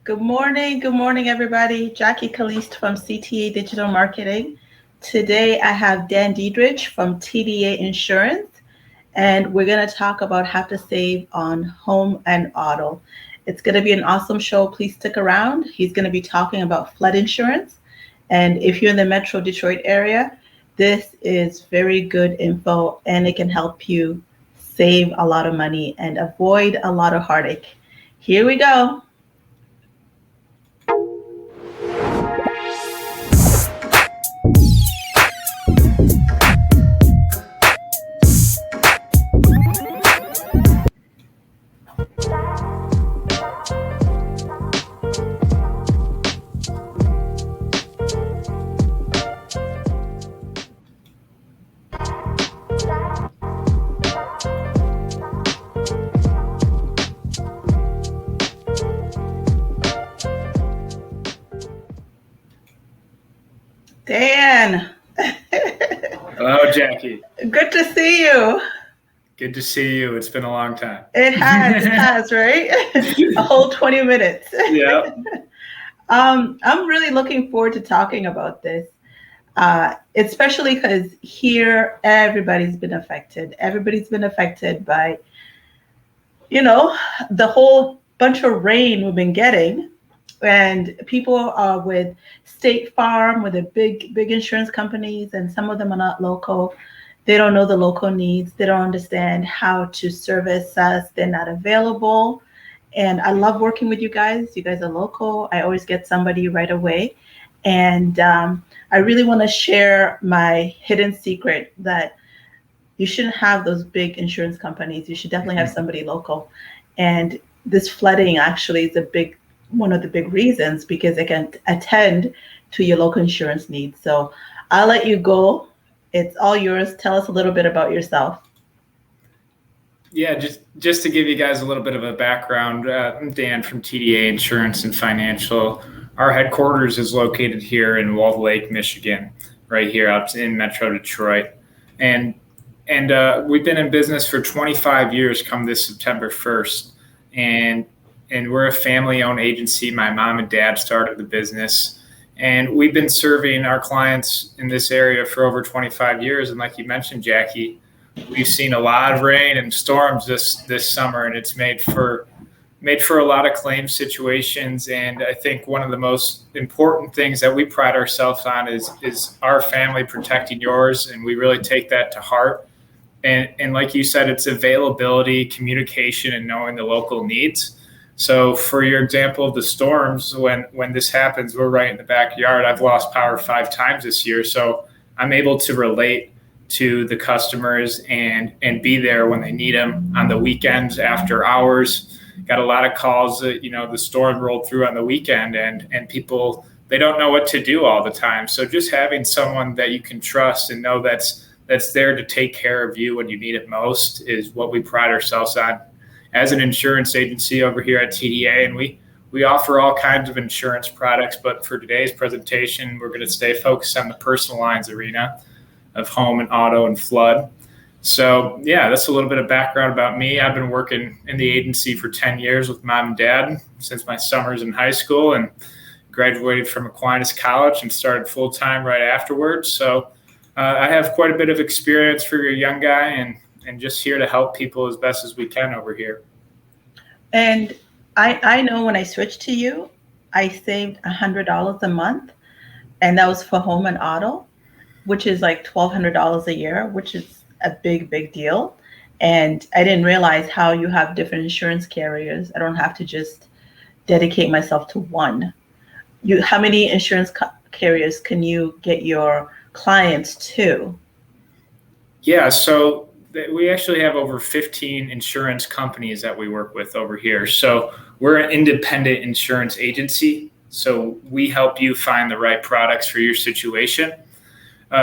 Good morning, everybody. Jackie Kalist from CTA Digital Marketing. Today, I have Dan Diederich from TDA Insurance, and we're going to talk about how to save on home and auto. It's going to be an awesome show. Please stick around. He's going to be talking about flood insurance. And if you're in the Metro Detroit area, this is very good info, and it can help you save a lot of money and avoid a lot of heartache. Here we go. Dan. Hello, Jackie. Good to see you. Good to see you. It's been a long time. It has, right? A whole 20 minutes. Yeah. I'm really looking forward to talking about this, especially because here everybody's been affected. Everybody's been affected by, the whole bunch of rain we've been getting. And people are with State Farm, with the big insurance companies, and some of them are not local. They don't know the local needs. They don't understand how to service us. They're not available. And I love working with you guys. You guys are local. I always get somebody right away. And I really want to share my hidden secret that you shouldn't have those big insurance companies. You should definitely have somebody local. And this flooding actually is one of the big reasons, because it can attend to your local insurance needs. So I'll let you go. It's all yours. Tell us a little bit about yourself. Yeah, just to give you guys a little bit of a background, I'm Dan from TDA Insurance and Financial. Our headquarters is located here in Walled Lake, Michigan, right here out in Metro Detroit. And we've been in business for 25 years come this September 1st. And we're a family-owned agency. My mom and dad started the business. And we've been serving our clients in this area for over 25 years. And like you mentioned, Jackie, we've seen a lot of rain and storms this summer, and it's made for a lot of claim situations. And I think one of the most important things that we pride ourselves on is our family protecting yours, and we really take that to heart. And like you said, it's availability, communication, and knowing the local needs. So for your example of the storms, when this happens, we're right in the backyard. I've lost power 5 times this year, so I'm able to relate to the customers and be there when they need them on the weekends after hours. Got a lot of calls that, the storm rolled through on the weekend, and people, they don't know what to do all the time. So just having someone that you can trust and know that's there to take care of you when you need it most is what we pride ourselves on as an insurance agency over here at TDA. And we offer all kinds of insurance products, but for today's presentation, we're going to stay focused on the personal lines arena of home and auto and flood. So yeah, that's a little bit of background about me. I've been working in the agency for 10 years with mom and dad since my summers in high school, and graduated from Aquinas College and started full-time right afterwards. So I have quite a bit of experience for your young guy, and just here to help people as best as we can over here. And I know when I switched to you, I saved $100 a month, and that was for home and auto, which is like $1,200 a year, which is a big deal. And I didn't realize how you have different insurance carriers. I don't have to just dedicate myself to one. How many insurance carriers can you get your clients to? Yeah, so we actually have over 15 insurance companies that we work with over here. So we're an independent insurance agency. So we help you find the right products for your situation.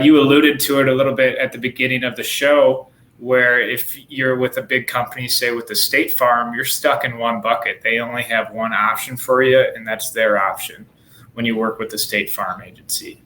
You alluded to it a little bit at the beginning of the show, where if you're with a big company, say with the State Farm, you're stuck in one bucket. They only have one option for you, and that's their option when you work with the State Farm agency.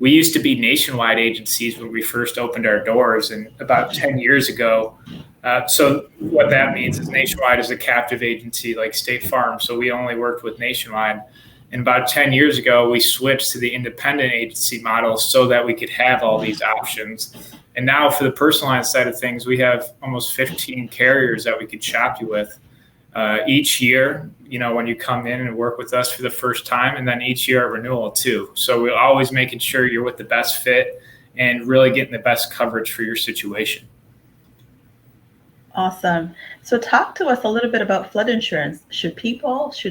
We used to be nationwide agencies when we first opened our doors, and about 10 years ago, So what that means is Nationwide is a captive agency like State Farm. So we only worked with Nationwide. And about 10 years ago, we switched to the independent agency model so that we could have all these options. And now for the personal line side of things, we have almost 15 carriers that we could shop you with each year, when you come in and work with us for the first time, and then each year at renewal too. So we're always making sure you're with the best fit and really getting the best coverage for your situation. Awesome. So talk to us a little bit about flood insurance. Should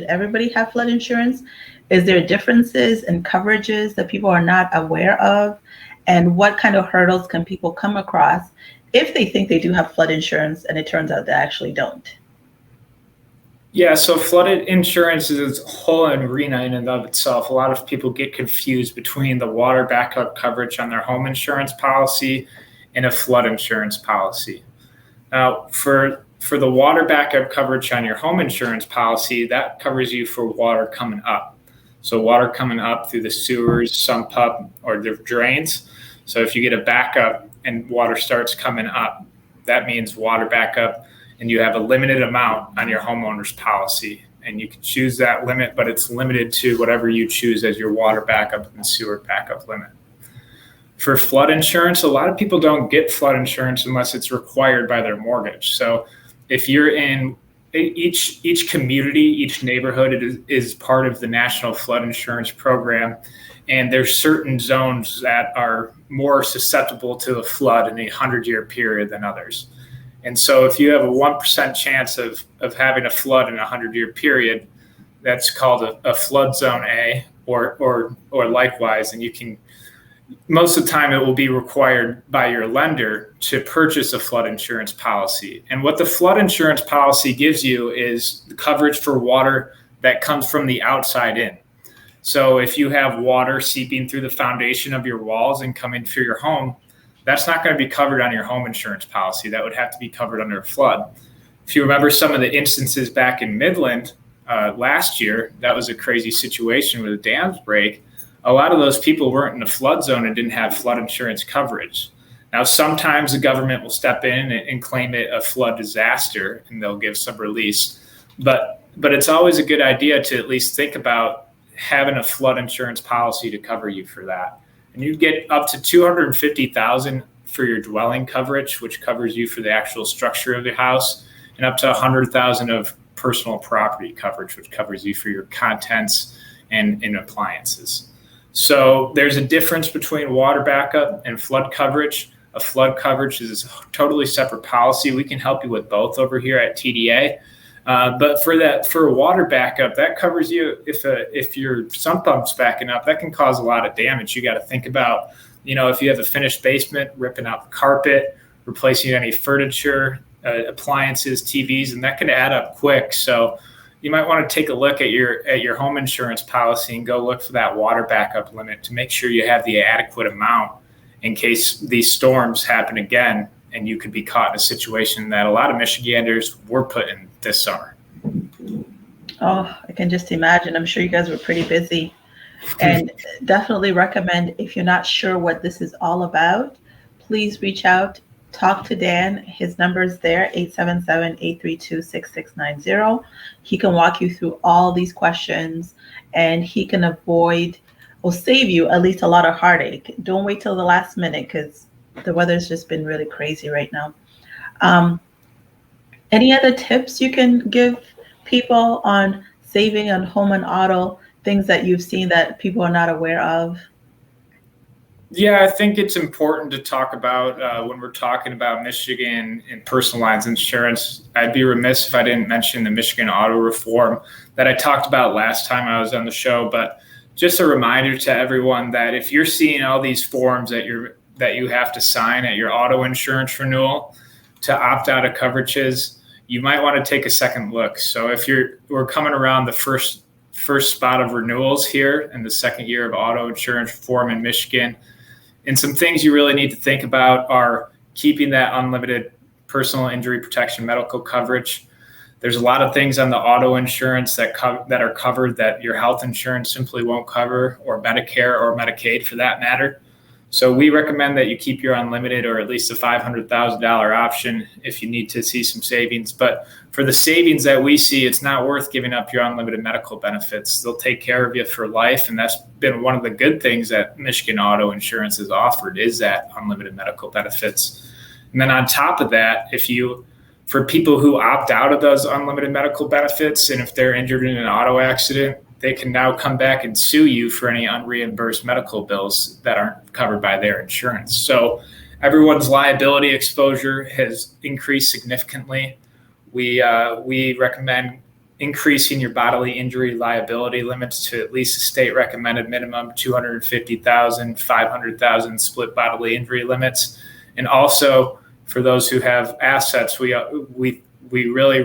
everybody have flood insurance? Is there differences in coverages that people are not aware of? And what kind of hurdles can people come across if they think they do have flood insurance and it turns out they actually don't? Yeah, so flooded insurance is a whole arena in and of itself. A lot of people get confused between the water backup coverage on their home insurance policy and a flood insurance policy. Now, for the water backup coverage on your home insurance policy, that covers you for water coming up. So water coming up through the sewers, sump up, or the drains. So if you get a backup and water starts coming up, that means water backup, and you have a limited amount on your homeowner's policy. And you can choose that limit, but it's limited to whatever you choose as your water backup and sewer backup limit. For flood insurance, a lot of people don't get flood insurance unless it's required by their mortgage. So if you're in each community, each neighborhood is part of the National Flood Insurance Program, and there's certain zones that are more susceptible to a flood in a 100-year period than others. And so if you have a 1% chance of having a flood in a 100-year period, that's called a flood zone A or likewise, and you can, most of the time it will be required by your lender to purchase a flood insurance policy. And what the flood insurance policy gives you is the coverage for water that comes from the outside in. So if you have water seeping through the foundation of your walls and coming through your home, that's not going to be covered on your home insurance policy. That would have to be covered under a flood. If you remember some of the instances back in Midland last year, that was a crazy situation where the dams break. A lot of those people weren't in the flood zone and didn't have flood insurance coverage. Now, sometimes the government will step in and claim it a flood disaster, and they'll give some release. But it's always a good idea to at least think about having a flood insurance policy to cover you for that. And you get up to $250,000 for your dwelling coverage, which covers you for the actual structure of the house, and up to $100,000 of personal property coverage, which covers you for your contents and appliances. So there's a difference between water backup and flood coverage. A flood coverage is a totally separate policy. We can help you with both over here at TDA. But for water backup, that covers you if your sump pump's backing up. That can cause a lot of damage. You got to think about, if you have a finished basement, ripping out the carpet, replacing any furniture, appliances, TVs, and that can add up quick. So you might want to take a look at your home insurance policy and go look for that water backup limit to make sure you have the adequate amount in case these storms happen again and you could be caught in a situation that a lot of Michiganders were put in this summer. Oh, I can just imagine. I'm sure you guys were pretty busy, and definitely recommend, if you're not sure what this is all about, please reach out, talk to Dan. His number is there, 877-832-6690. He can walk you through all these questions, and he can avoid or save you at least a lot of heartache. Don't wait till the last minute, because the weather's just been really crazy right now. Any other tips you can give people on saving on home and auto, things that you've seen that people are not aware of? Yeah, I think it's important to talk about when we're talking about Michigan and personal lines insurance. I'd be remiss if I didn't mention the Michigan auto reform that I talked about last time I was on the show. But just a reminder to everyone that if you're seeing all these forms that you have to sign at your auto insurance renewal to opt out of coverages, you might want to take a second look. So if we're coming around the first spot of renewals here in the second year of auto insurance reform in Michigan, and some things you really need to think about are keeping that unlimited personal injury protection medical coverage. There's a lot of things on the auto insurance that are covered that your health insurance simply won't cover, or Medicare or Medicaid for that matter. So we recommend that you keep your unlimited or at least a $500,000 option if you need to see some savings. But for the savings that we see, it's not worth giving up your unlimited medical benefits. They'll take care of you for life. And that's been one of the good things that Michigan Auto Insurance has offered, is that unlimited medical benefits. And then on top of that, for people who opt out of those unlimited medical benefits, and if they're injured in an auto accident, they can now come back and sue you for any unreimbursed medical bills that aren't covered by their insurance. So everyone's liability exposure has increased significantly. We recommend increasing your bodily injury liability limits to at least a state recommended minimum, 250,000, 500,000 split bodily injury limits. And also for those who have assets, we really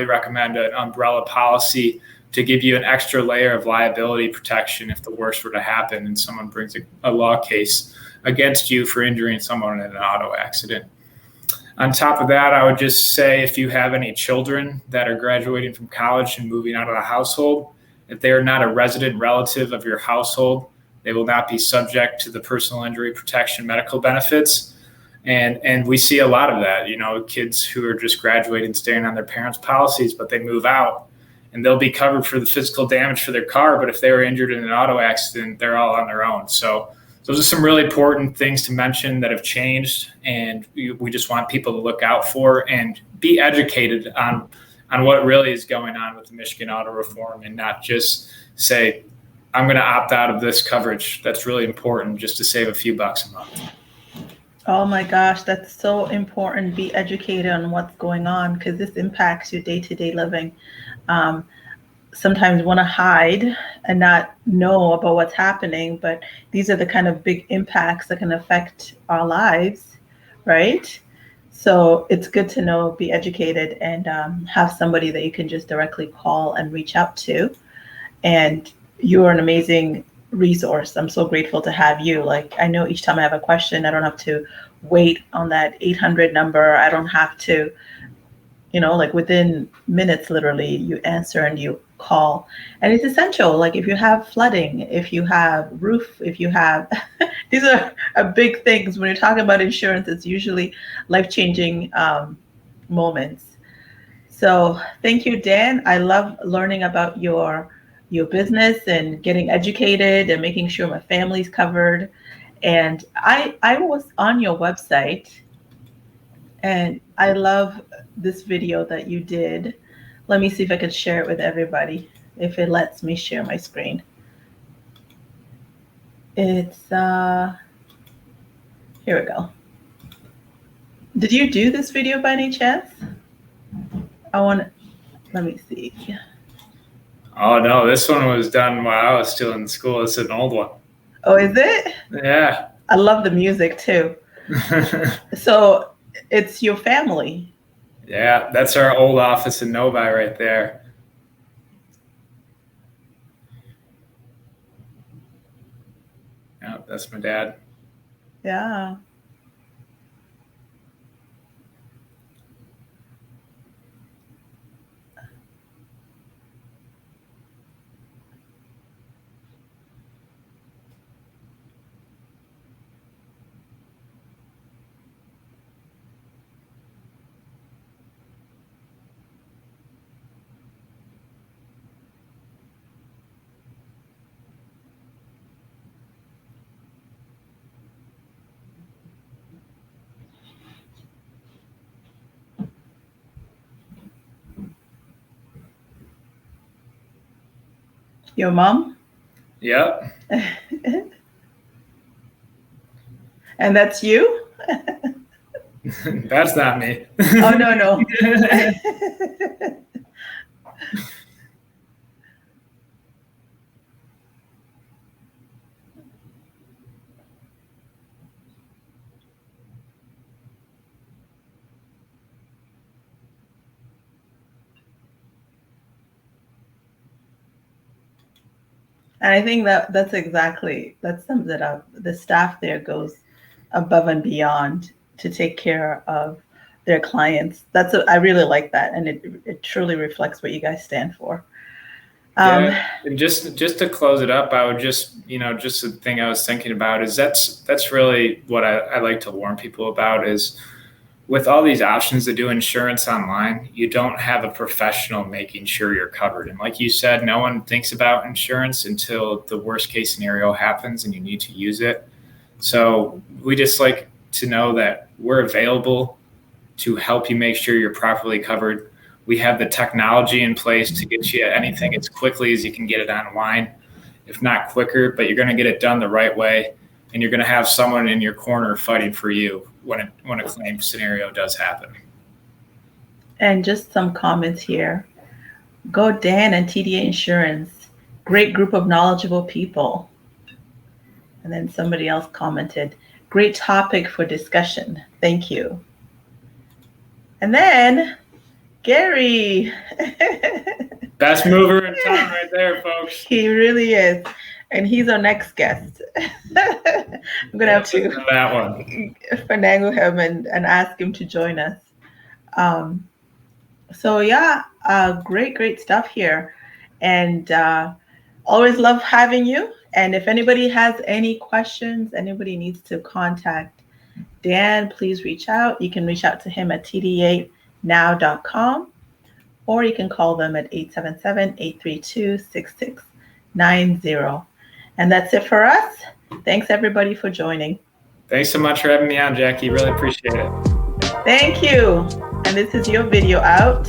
recommend an umbrella policy to give you an extra layer of liability protection if the worst were to happen and someone brings a law case against you for injuring someone in an auto accident. On top of that, I would just say if you have any children that are graduating from college and moving out of the household, if they are not a resident relative of your household, they will not be subject to the personal injury protection medical benefits. And we see a lot of that, kids who are just graduating, staying on their parents' policies, but they move out. And they'll be covered for the physical damage for their car. But if they were injured in an auto accident, they're all on their own. So those are some really important things to mention that have changed. And we just want people to look out for and be educated on what really is going on with the Michigan auto reform, and not just say, I'm going to opt out of this coverage. That's really important just to save a few bucks a month. Oh my gosh, that's so important. Be educated on what's going on, because this impacts your day-to-day living. Sometimes want to hide and not know about what's happening, but these are the kind of big impacts that can affect our lives, right? So it's good to know, be educated, and have somebody that you can just directly call and reach out to. And you are an amazing resource. I'm so grateful to have you. Like, I know each time I have a question, I don't have to wait on that 800 number. I don't have to, like within minutes, literally, you answer and you call. And it's essential. Like if you have flooding, if you have roof, if you have, these are big things. When you're talking about insurance, it's usually life-changing moments. So thank you, Dan. I love learning about your business and getting educated and making sure my family's covered. And I was on your website, and I love this video that you did. Let me see if I can share it with everybody, if it lets me share my screen. It's, here we go. Did you do this video by any chance? Let me see. Oh no, this one was done while I was still in school. It's an old one. Oh, is it? Yeah. I love the music too. So it's your family. Yeah, that's our old office in Novi right there. Yeah, that's my dad. Yeah. Your mom? Yep. And that's you? That's not me. Oh, no. And I think that sums it up. The staff there goes above and beyond to take care of their clients. I really like that. And it truly reflects what you guys stand for. Um, Yeah, and just to close it up, I would just the thing I was thinking about is that's really what I like to warn people about is with all these options to do insurance online, you don't have a professional making sure you're covered. And like you said, no one thinks about insurance until the worst case scenario happens and you need to use it. So we just like to know that we're available to help you make sure you're properly covered. We have the technology in place to get you anything as quickly as you can get it online, if not quicker, but you're going to get it done the right way. And you're going to have someone in your corner fighting for you when a claim scenario does happen. and just some comments here. Go Dan and TDA Insurance. Great group of knowledgeable people. And then somebody else commented, great topic for discussion. Thank you. And then Gary. Best mover in town right there, folks. He really is. And he's our next guest. I'm going to have to that one. finagle him and ask him to join us. So yeah, great stuff here. And always love having you. And if anybody has any questions, anybody needs to contact Dan, please reach out. You can reach out to him at tdanow.com, or you can call them at 877-832-6690. And that's it for us. Thanks everybody for joining. Thanks so much for having me on, Jackie. Really appreciate it. Thank you. And this is your video out.